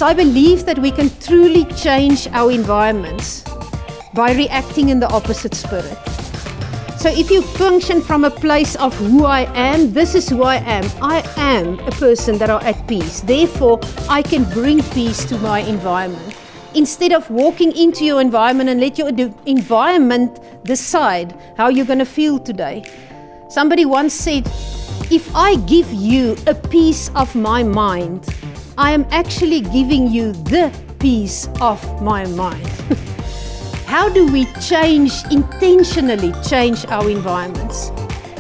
So I believe that we can truly change our environments by reacting in the opposite spirit. So if you function from a place of who I am, this is who I am. I am a person that are at peace. Therefore, I can bring peace to my environment. Instead of walking into your environment and let your environment decide how you're going to feel today. Somebody once said, if I give you a piece of my mind, I am actually giving you the piece of my mind. How do we intentionally change our environments?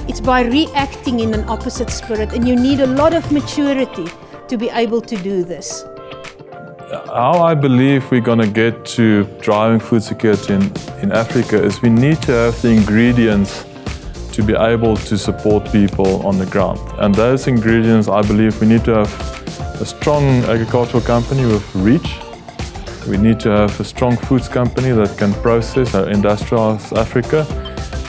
It's by reacting in an opposite spirit, and you need a lot of maturity to be able to do this. How I believe we're going to get to driving food security in Africa is we need to have the ingredients to be able to support people on the ground. And those ingredients, I believe we need to have a strong agricultural company with reach. We need to have a strong foods company that can process or industrialize Africa.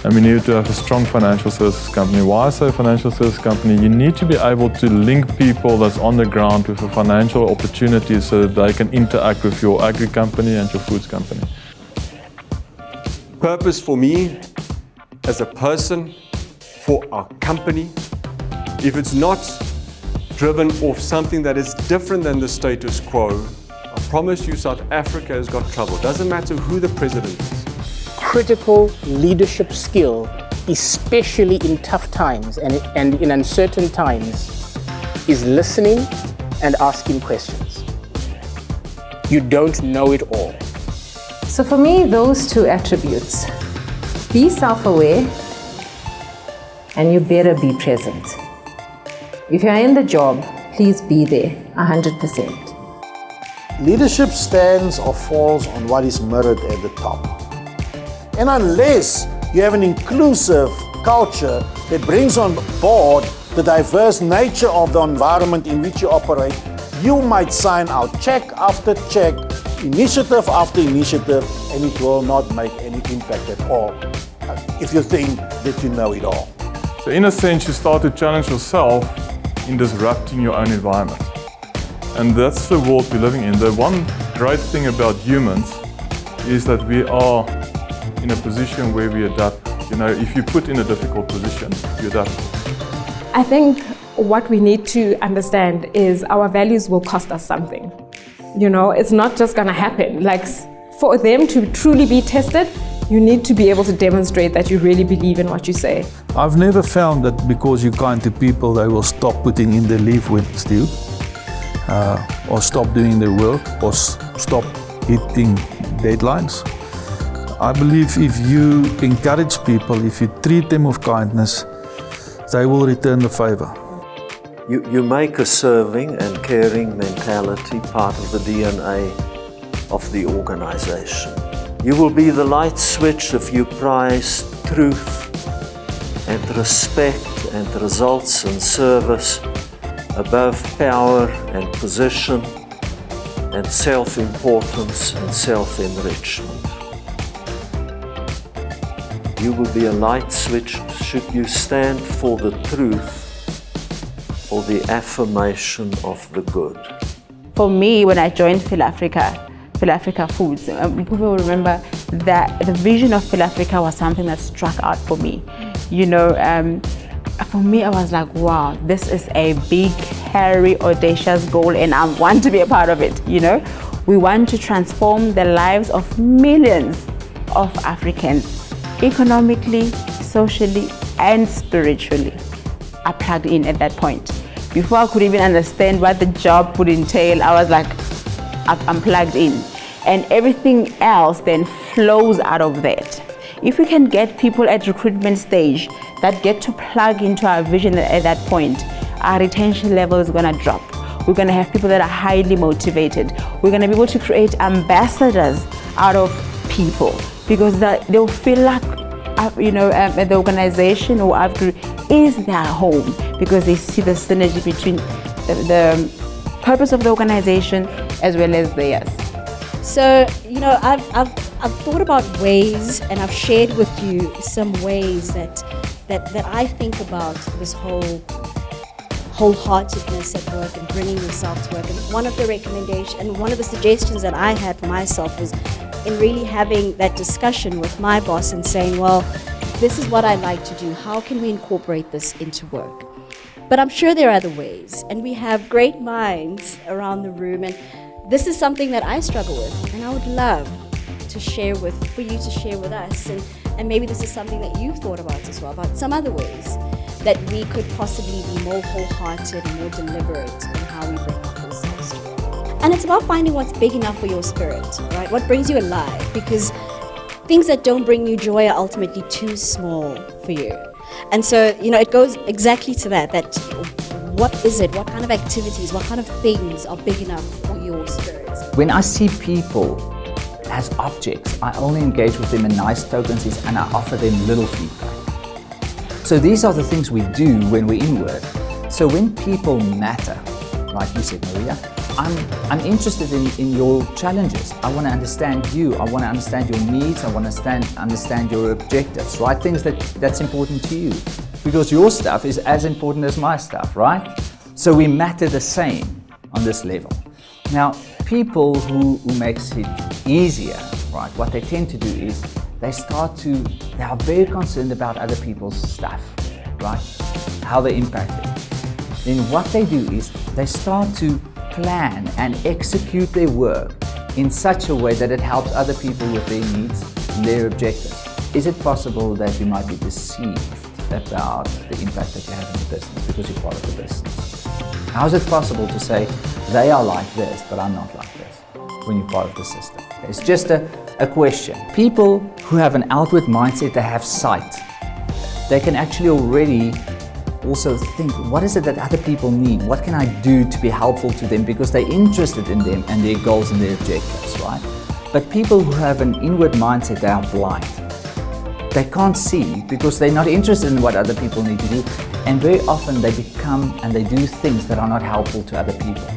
And we need to have a strong financial services company. Why I say financial services company? You need to be able to link people that's on the ground with a financial opportunity so that they can interact with your agri company and your foods company. Purpose for me as a person, for our company, if it's not driven off something that is different than the status quo, I promise you South Africa has got trouble. Doesn't matter who the president is. Critical leadership skill, especially in tough times and in uncertain times, is listening and asking questions. You don't know it all. So for me, those two attributes, be self-aware and you better be present. If you're in the job, please be there 100%. Leadership stands or falls on what is mirrored at the top. And unless you have an inclusive culture that brings on board the diverse nature of the environment in which you operate, you might sign out check after check, initiative after initiative, and it will not make any impact at all if you think that you know it all. So in a sense, you start to challenge yourself in disrupting your own environment. And that's the world we're living in. The one great thing about humans is that we are in a position where we adapt. You know, if you put in a difficult position, you adapt. I think what we need to understand is our values will cost us something. You know, it's not just gonna happen. Like, for them to truly be tested, you need to be able to demonstrate that you really believe in what you say. I've never found that because you're kind to people, they will stop putting in their leave with you, or stop doing their work, or stop hitting deadlines. I believe if you encourage people, if you treat them with kindness, they will return the favor. You make a serving and caring mentality part of the DNA of the organization. You will be the light switch if you prize truth and respect and results and service above power and position and self-importance and self-enrichment. You will be a light switch should you stand for the truth, for the affirmation of the good. For me, when I joined Phil Africa Foods, people will remember that the vision of Phil Africa was something that struck out for me. You know, for me, I was like, wow, this is a big, hairy, audacious goal, and I want to be a part of it. You know, we want to transform the lives of millions of Africans, economically, socially, and spiritually. I plugged in at that point. Before I could even understand what the job would entail, I was like, I'm plugged in. And everything else then flows out of that. If we can get people at recruitment stage that get to plug into our vision at that point, our retention level is gonna drop. We're gonna have people that are highly motivated. We're gonna be able to create ambassadors out of people, because they'll feel like, the organization or AVGRU is their home, because they see the synergy between the purpose of the organization as well as theirs. So, I've thought about ways, and I've shared with you some ways that I think about this whole wholeheartedness at work and bringing yourself to work. And one of the recommendations and one of the suggestions that I had for myself was in really having that discussion with my boss and saying, well, this is what I like to do. How can we incorporate this into work? But I'm sure there are other ways, and we have great minds around the room, and this is something that I struggle with, and I would love to share for you to share with us, and maybe this is something that you've thought about as well, about some other ways that we could possibly be more wholehearted and more deliberate in how we bring our ourselves to work. And it's about finding what's big enough for your spirit, right? What brings you alive, because things that don't bring you joy are ultimately too small for you. And so, it goes exactly to that what is it? What kind of activities, what kind of things are big enough for your spirits? When I see people as objects, I only engage with them in nice tokens and I offer them little feedback. So these are the things we do when we're in work. So when people matter, like you said, Maria, I'm interested in your challenges. I want to understand you. I want to understand your needs. I want to understand your objectives, right? Things that's important to you. Because your stuff is as important as my stuff, right? So we matter the same on this level. Now, people who makes it easier, right? What they tend to do is they are very concerned about other people's stuff, right? How they impact it. Then what they do is they start to plan and execute their work in such a way that it helps other people with their needs and their objectives. Is it possible that you might be deceived about the impact that you have in the business because you're part of the business? How is it possible to say they are like this, but I'm not like this when you're part of the system? It's just a question. People who have an outward mindset, they have sight. They can actually already also think, what is it that other people need? What can I do to be helpful to them? Because they're interested in them and their goals and their objectives, right? But people who have an inward mindset, they are blind. They can't see because they're not interested in what other people need to do. And very often they become and they do things that are not helpful to other people.